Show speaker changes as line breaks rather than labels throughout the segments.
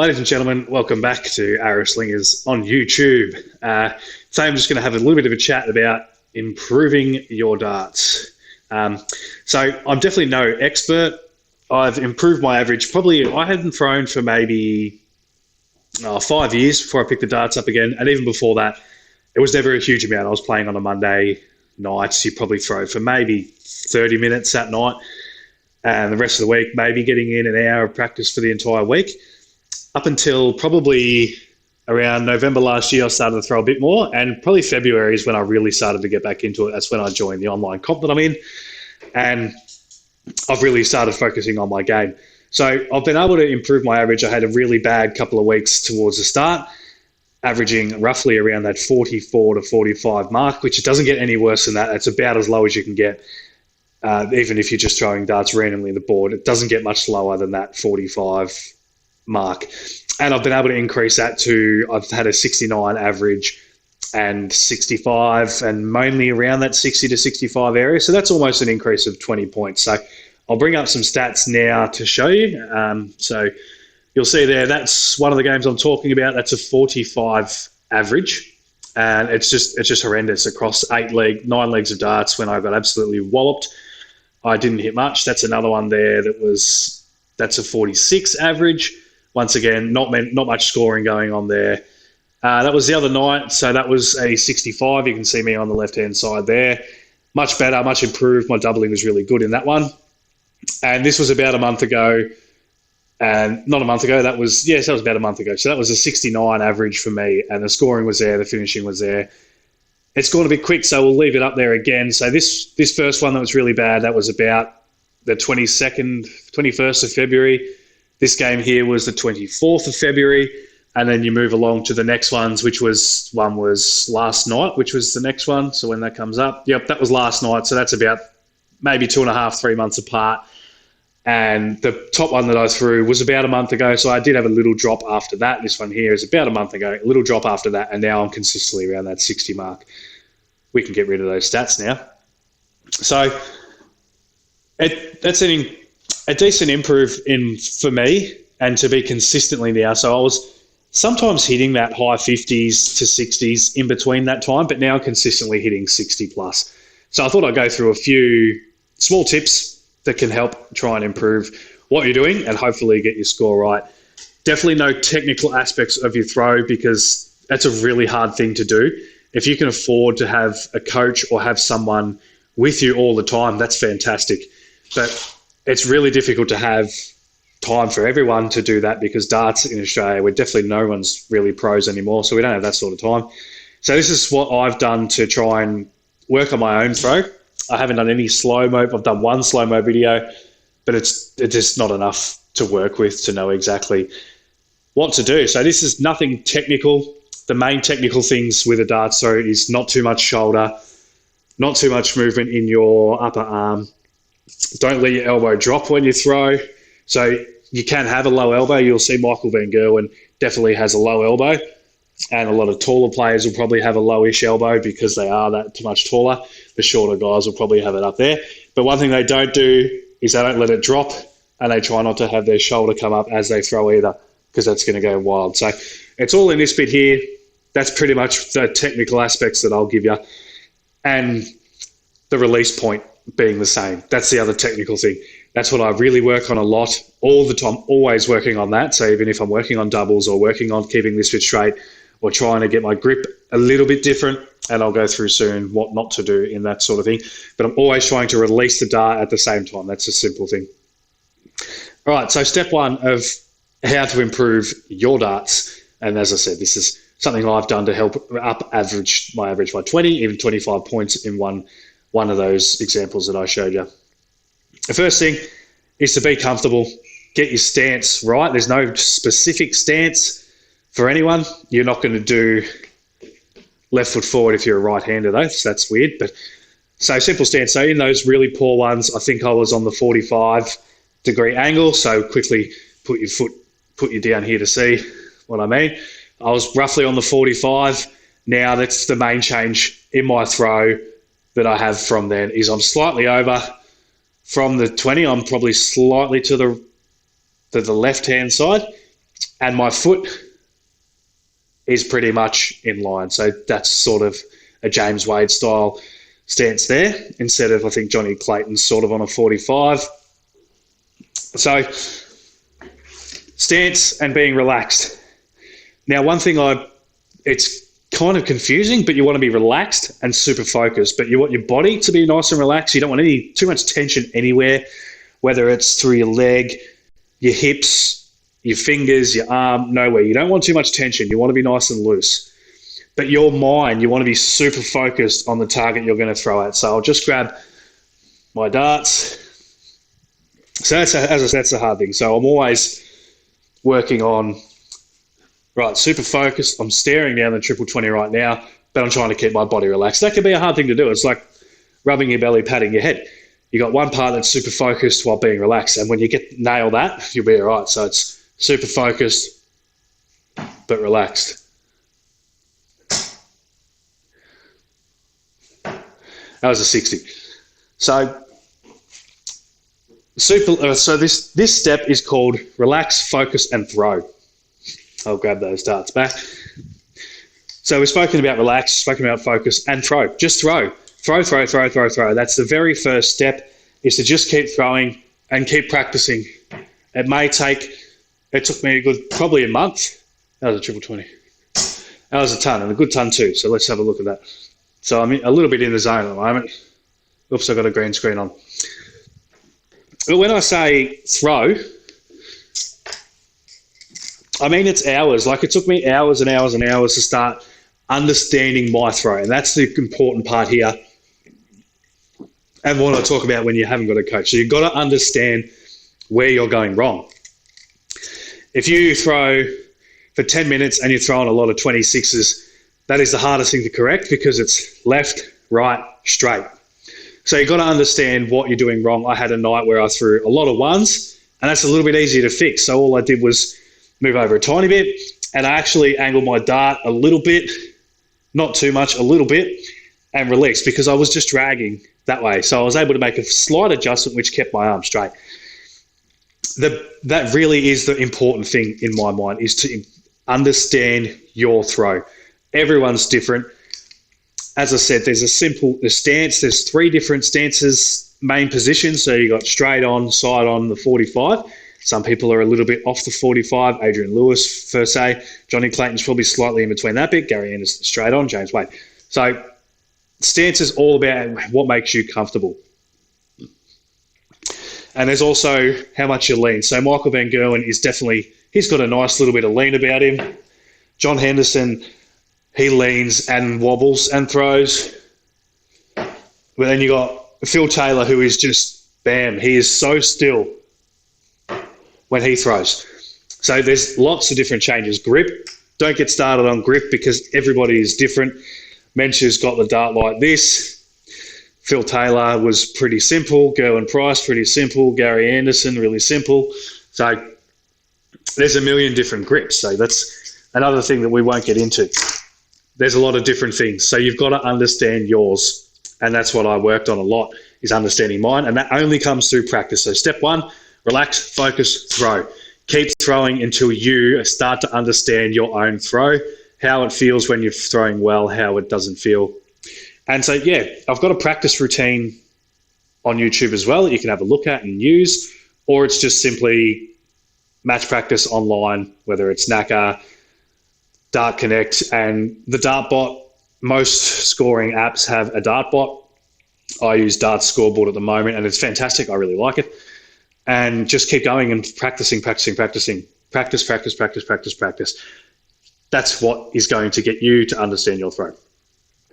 Ladies and gentlemen, welcome back to Arrow Slingers on YouTube. Today I'm just going to have a little bit of a chat about improving your darts. So I'm definitely no expert. I've improved my average. Probably I hadn't thrown for maybe 5 years before I picked the darts up again. And even before that, it was never a huge amount. I was playing on a Monday night. So you probably throw for maybe 30 minutes that night. And the rest of the week, maybe getting in an hour of practice for the entire week. Up until probably around November last year, I started to throw a bit more, and probably February is when I really started to get back into it. That's when I joined the online comp that I'm in, and I've really started focusing on my game. So I've been able to improve my average. I had a really bad couple of weeks towards the start, averaging roughly around that 44 to 45 mark, which it doesn't get any worse than that. It's about as low as you can get, even if you're just throwing darts randomly on the board. It doesn't get much lower than that 45 mark. And I've been able to increase that to, I've had a 69 average and 65, and mainly around that 60 to 65 area. So that's almost an increase of 20 points. So I'll bring up some stats now to show you. So you'll see there, that's one of the games I'm talking about. That's a 45 average. And it's just horrendous across 9 legs of darts when I got absolutely walloped. I didn't hit much. That's another one there that's a 46 average. Once again, not much scoring going on there. That was the other night, so that was a 65. You can see me on the left-hand side there. Much better, much improved. My doubling was really good in that one. And this was about a month ago. And not a month ago, that was about a month ago. So that was a 69 average for me, and the scoring was there, the finishing was there. It's gone a bit quick, so we'll leave it up there again. So this first one that was really bad, that was about the 21st of February. This game here was the 24th of February, and then you move along to the next ones, which was last night, which was the next one. So when that comes up, yep, that was last night. So that's about maybe 2.5, 3 months apart. And the top one that I threw was about a month ago. So I did have a little drop after that. This one here is about a month ago, a little drop after that. And now I'm consistently around that 60 mark. We can get rid of those stats now. So that's a decent improve for me, and to be consistently now. So I was sometimes hitting that high 50s to 60s in between that time, but now consistently hitting 60 plus. So I thought I'd go through a few small tips that can help try and improve what you're doing and hopefully get your score right. Definitely no technical aspects of your throw, because that's a really hard thing to do. If you can afford to have a coach or have someone with you all the time, that's fantastic. But it's really difficult to have time for everyone to do that, because darts in Australia, no one's really pros anymore, so we don't have that sort of time. So this is what I've done to try and work on my own throw. I haven't done any slow-mo. I've done one slow-mo video, but it's just not enough to work with to know exactly what to do. So this is nothing technical. The main technical things with a darts throw is not too much shoulder, not too much movement in your upper arm. Don't let your elbow drop when you throw. So you can have a low elbow. You'll see Michael Van Gerwen definitely has a low elbow, and a lot of taller players will probably have a lowish elbow because they are that much taller. The shorter guys will probably have it up there. But one thing they don't do is they don't let it drop, and they try not to have their shoulder come up as they throw either, because that's going to go wild. So it's all in this bit here. That's pretty much the technical aspects that I'll give you. And the release point being the same. That's the other technical thing. That's what I really work on a lot, all the time, always working on that. So even if I'm working on doubles or working on keeping this bit straight or trying to get my grip a little bit different, and I'll go through soon what not to do in that sort of thing. But I'm always trying to release the dart at the same time. That's a simple thing. All right, so step one of how to improve your darts. And as I said, this is something I've done to help up my average by 20, even 25 points in one of those examples that I showed you. The first thing is to be comfortable. Get your stance right. There's no specific stance for anyone. You're not going to do left foot forward if you're a right-hander though, so that's weird. But so simple stance. So in those really poor ones, I think I was on the 45-degree angle. So quickly put you down here to see what I mean. I was roughly on the 45. Now that's the main change in my throw that I have from then, is I'm slightly over from the 20. I'm probably slightly to the left-hand side, and my foot is pretty much in line. So that's sort of a James Wade style stance there, instead of, I think, Johnny Clayton's sort of on a 45. So stance and being relaxed. Now, one thing it's kind of confusing, but you want to be relaxed and super focused, but you want your body to be nice and relaxed. You don't want too much tension anywhere, whether it's through your leg, your hips, your fingers, your arm, nowhere. You don't want too much tension. You want to be nice and loose. But your mind, you want to be super focused on the target you're going to throw at. So I'll just grab my darts. So as I said, that's the hard thing. So I'm always working on, right, super focused. I'm staring down the 20 right now, but I'm trying to keep my body relaxed. That can be a hard thing to do. It's like rubbing your belly, patting your head. You got one part that's super focused while being relaxed. And when you nail that, you'll be all right. So it's super focused, but relaxed. That was a 60. So this step is called relax, focus, and throw. I'll grab those darts back. So we've spoken about relax, spoken about focus, and throw. Just throw. Throw. That's the very first step, is to just keep throwing and keep practicing. It took me probably a month. That was a 20. That was a ton, and a good ton too. So let's have a look at that. So I'm a little bit in the zone at the moment. Oops, I've got a green screen on. But when I say throw, I mean it's hours. Like, it took me hours and hours and hours to start understanding my throw. And that's the important part here. And what I talk about when you haven't got a coach. So you've got to understand where you're going wrong. If you throw for 10 minutes and you're throwing a lot of 26s, that is the hardest thing to correct, because it's left, right, straight. So you've got to understand what you're doing wrong. I had a night where I threw a lot of ones, and that's a little bit easier to fix. So all I did was move over a tiny bit, and I actually angled my dart a little bit, not too much, a little bit, and release, because I was just dragging that way. So I was able to make a slight adjustment, which kept my arm straight. That really is the important thing in my mind, is to understand your throw. Everyone's different. As I said, there's the stance. There's 3 different stances, main positions. So you got straight on, side on, the 45. Some people are a little bit off the 45. Adrian Lewis, per se. Johnny Clayton's probably slightly in between that bit. Gary Anderson, straight on. James Wade. So stance is all about what makes you comfortable. And there's also how much you lean. So Michael Van Gerwen he's got a nice little bit of lean about him. John Henderson, he leans and wobbles and throws. But then you got Phil Taylor, who is just, bam, he is so still when he throws. So there's lots of different changes. Grip, don't get started on grip, because everybody is different. Mensah's got the dart like this. Phil Taylor was pretty simple. Gerwin Price, pretty simple. Gary Anderson, really simple. So there's a million different grips. So that's another thing that we won't get into. There's a lot of different things. So you've got to understand yours. And that's what I worked on a lot, is understanding mine. And that only comes through practice. So step 1, relax, focus, throw. Keep throwing until you start to understand your own throw, how it feels when you're throwing well, how it doesn't feel. And so, yeah, I've got a practice routine on YouTube as well that you can have a look at and use, or it's just simply match practice online, whether it's NACA, Dart Connect, and the Dartbot. Most scoring apps have a Dartbot. I use Dart Scoreboard at the moment, and it's fantastic. I really like it. And just keep going and practicing. Practice. That's what is going to get you to understand your throw.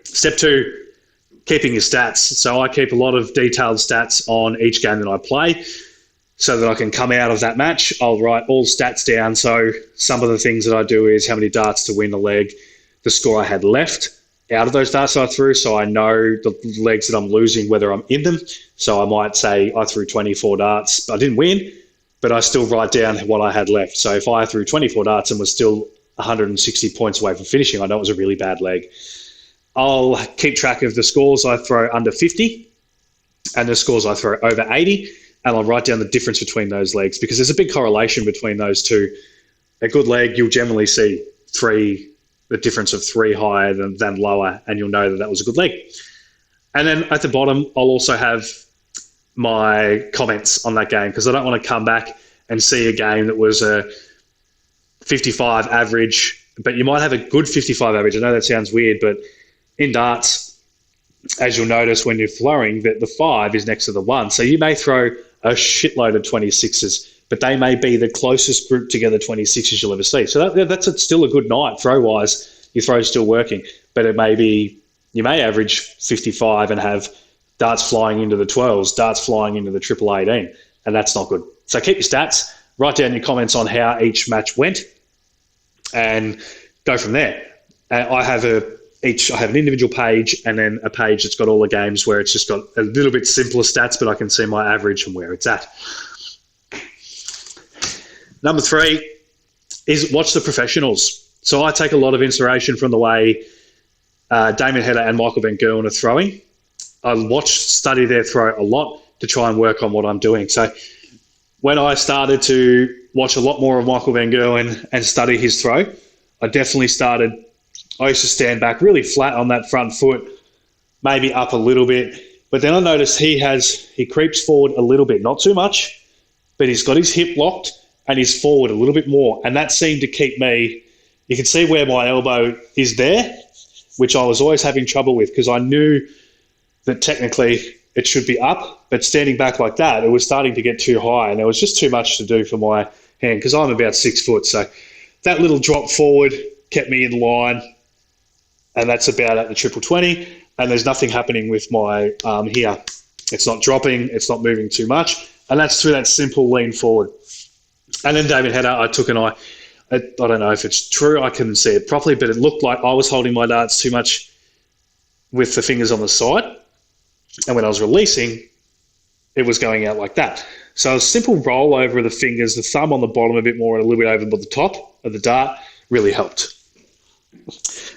Step 2, keeping your stats. So I keep a lot of detailed stats on each game that I play, so that I can come out of that match. I'll write all stats down. So some of the things that I do is how many darts to win a leg, the score I had left out of those darts I threw, so I know the legs that I'm losing, whether I'm in them. So I might say I threw 24 darts. I didn't win, but I still write down what I had left. So if I threw 24 darts and was still 160 points away from finishing, I know it was a really bad leg. I'll keep track of the scores I throw under 50 and the scores I throw over 80, and I'll write down the difference between those legs, because there's a big correlation between those two A good leg, you'll generally see the difference of 3 higher than lower, and you'll know that was a good leg. And then at the bottom, I'll also have my comments on that game, because I don't want to come back and see a game that was a 55 average, but you might have a good 55 average. I know that sounds weird, but in darts, as you'll notice when you're throwing, that the 5 is next to the 1. So you may throw a shitload of 26s, but they may be the closest group together 26s you'll ever see. So that's still a good night throw-wise. Your throw's still working, but you may average 55 and have darts flying into the 12s, darts flying into the triple 18, and that's not good. So keep your stats, write down your comments on how each match went, and go from there. I have an individual page, and then a page that's got all the games where it's just got a little bit simpler stats, but I can see my average and where it's at. Number 3 is watch the professionals. So I take a lot of inspiration from the way Damon Hedder and Michael Van Gerwen are throwing. I study their throw a lot to try and work on what I'm doing. So when I started to watch a lot more of Michael Van Gerwen and study his throw, I used to stand back really flat on that front foot, maybe up a little bit. But then I noticed he creeps forward a little bit, not too much, but he's got his hip locked and he's forward a little bit more. And that seemed to keep me, you can see where my elbow is there, which I was always having trouble with, because I knew that technically it should be up, but standing back like that, it was starting to get too high, and there was just too much to do for my hand, because I'm about 6 foot. So that little drop forward kept me in line, and that's about at the triple 20, and there's nothing happening with my arm here. It's not dropping, it's not moving too much, and that's through that simple lean forward. And then David Hedder, I took an eye. I don't know if it's true, I couldn't see it properly, but it looked like I was holding my darts too much with the fingers on the side. And when I was releasing, it was going out like that. So a simple roll over of the fingers, the thumb on the bottom a bit more and a little bit over the top of the dart really helped.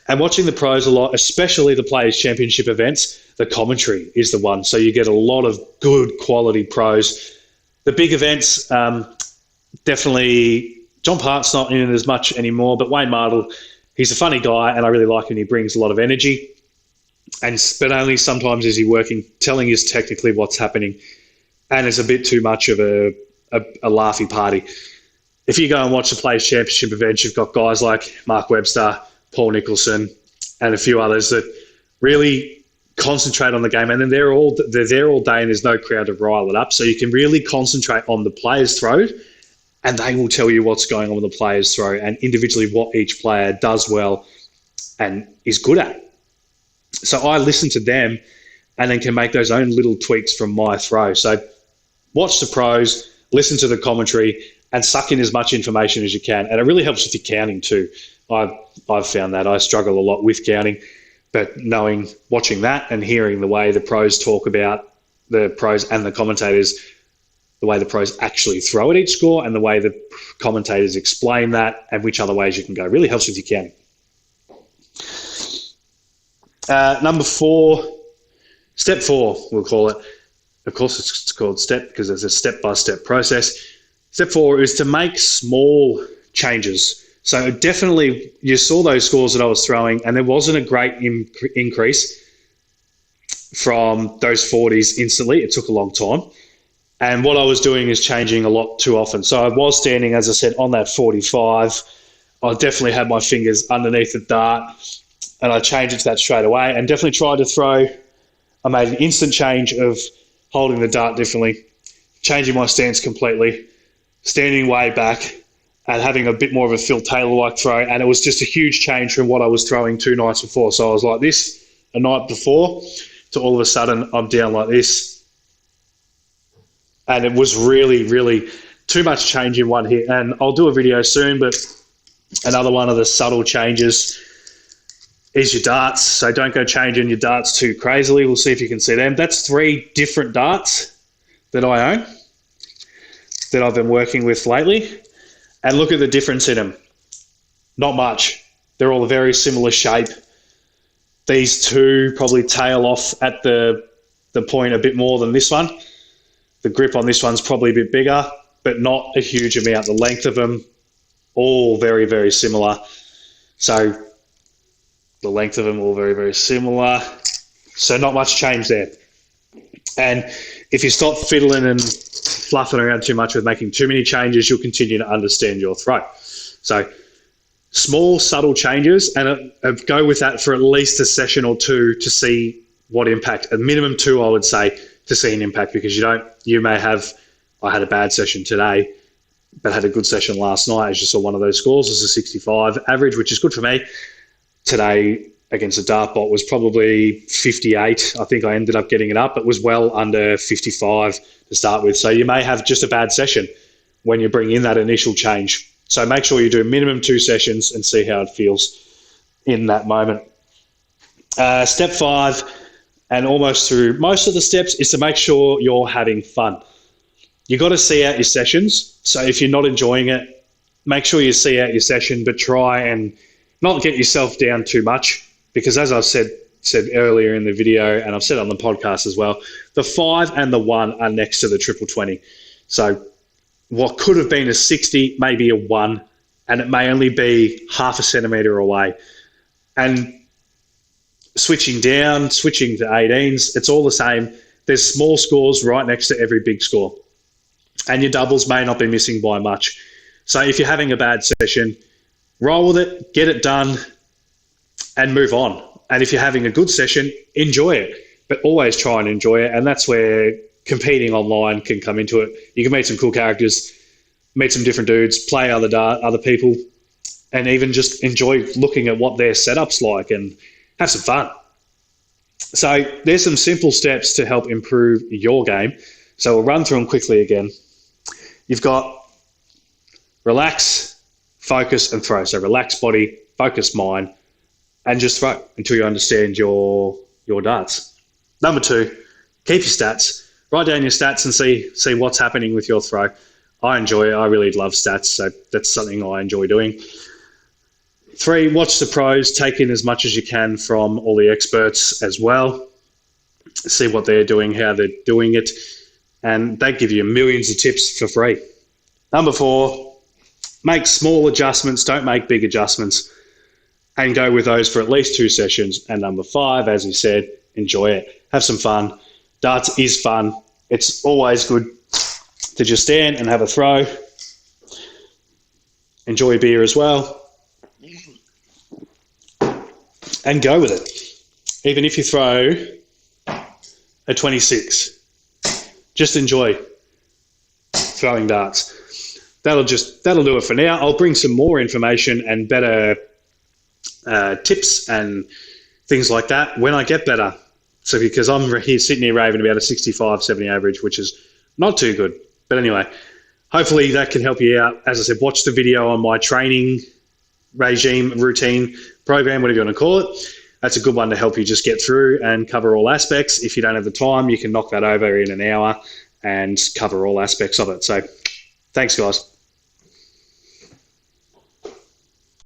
And watching the pros a lot, especially the Players' Championship events, the commentary is the one. So you get a lot of good quality pros. The big events, definitely, John Park's not in it as much anymore, but Wayne Mardle, he's a funny guy and I really like him. He brings a lot of energy. But only sometimes is he working, telling us technically what's happening, and it's a bit too much of a laughy party. If you go and watch the Players' Championship events, you've got guys like Mark Webster, Paul Nicholson, and a few others that really concentrate on the game, and then they're there all day, and there's no crowd to rile it up. So you can really concentrate on the players' throw, and they will tell you what's going on with the players' throw and individually what each player does well and is good at. So I listen to them and then can make those own little tweaks from my throw. So watch the pros, listen to the commentary, and suck in as much information as you can. And it really helps with your counting too. I've found that I struggle a lot with counting, but watching that and hearing the way the pros talk about the pros and the commentators, the way the pros actually throw at each score and the way the commentators explain that and which other ways you can go really helps with your counting. Number 4, step 4, we'll call it. Of course, it's called step because it's a step-by-step process. Step 4 is to make small changes. So definitely, you saw those scores that I was throwing, and there wasn't a great increase from those 40s instantly. It took a long time. And what I was doing is changing a lot too often. So I was standing, as I said, on that 45. I definitely had my fingers underneath the dart, and I changed it to that straight away and definitely tried to throw. I made an instant change of holding the dart differently, changing my stance completely, standing way back and having a bit more of a Phil Taylor-like throw. And it was just a huge change from what I was throwing 2 nights before. So I was like this a night before to all of a sudden I'm down like this. And it was really, really too much change in one hit. And I'll do a video soon, but another one of the subtle changes is your darts. So don't go changing your darts too crazily. We'll see if you can see them. That's 3 different darts that I own, that I've been working with lately. And look at the difference in them. Not much. They're all a very similar shape. These 2 probably tail off at the point a bit more than this one. The grip on this one's probably a bit bigger, but not a huge amount. The length of them all very, very similar. So the length of them all very, very similar. So not much change there. And if you stop fiddling and fluffing around too much with making too many changes, you'll continue to understand your throw. So small, subtle changes, and go with that for at least a session or two to see what impact. A minimum 2, I would say, to see an impact, because you may have, I had a bad session today, but had a good session last night. As you saw, one of those scores was a 65 average, which is good for me. Today against a dartbot was probably 58. I think I ended up getting it up. It was well under 55 to start with. So you may have just a bad session when you bring in that initial change. So make sure you do minimum 2 sessions and see how it feels in that moment. Step 5, and almost through most of the steps, is to make sure you're having fun. You got to see out your sessions. So if you're not enjoying it, make sure you see out your session, but try and not get yourself down too much, because as I've said earlier in the video, and I've said on the podcast as well, the 5 and the 1 are next to the triple 20. So what could have been a 60 may be a 1, and it may only be half a centimetre away. And switching down, switching to 18s, it's all the same. There's small scores right next to every big score. And your doubles may not be missing by much. So if you're having a bad session, roll with it, get it done, and move on. And if you're having a good session, enjoy it. But always try and enjoy it. And that's where competing online can come into it. You can meet some cool characters, meet some different dudes, play other people, and even just enjoy looking at what their setup's like and have some fun. So there's some simple steps to help improve your game. So we'll run through them quickly again. You've got relax, focus, and throw. So relax body, focus mind, and just throw until you understand your darts. Number 2, keep your stats. Write down your stats and see what's happening with your throw. I enjoy it. I really love stats, so that's something I enjoy doing. 3, watch the pros. Take in as much as you can from all the experts as well. See what they're doing, how they're doing it, and they give you millions of tips for free. Number 4, make small adjustments. Don't make big adjustments, and go with those for at least 2 sessions. And number 5, as we said, enjoy it. Have some fun. Darts is fun. It's always good to just stand and have a throw. Enjoy a beer as well. And go with it. Even if you throw a 26, just enjoy throwing darts. That'll do it for now. I'll bring some more information and better tips and things like that when I get better. So because I'm here sitting here raving about a 65, 70 average, which is not too good. But anyway, hopefully that can help you out. As I said, watch the video on my training regime, routine, program, whatever you want to call it. That's a good one to help you just get through and cover all aspects. If you don't have the time, you can knock that over in an hour and cover all aspects of it. So thanks, guys.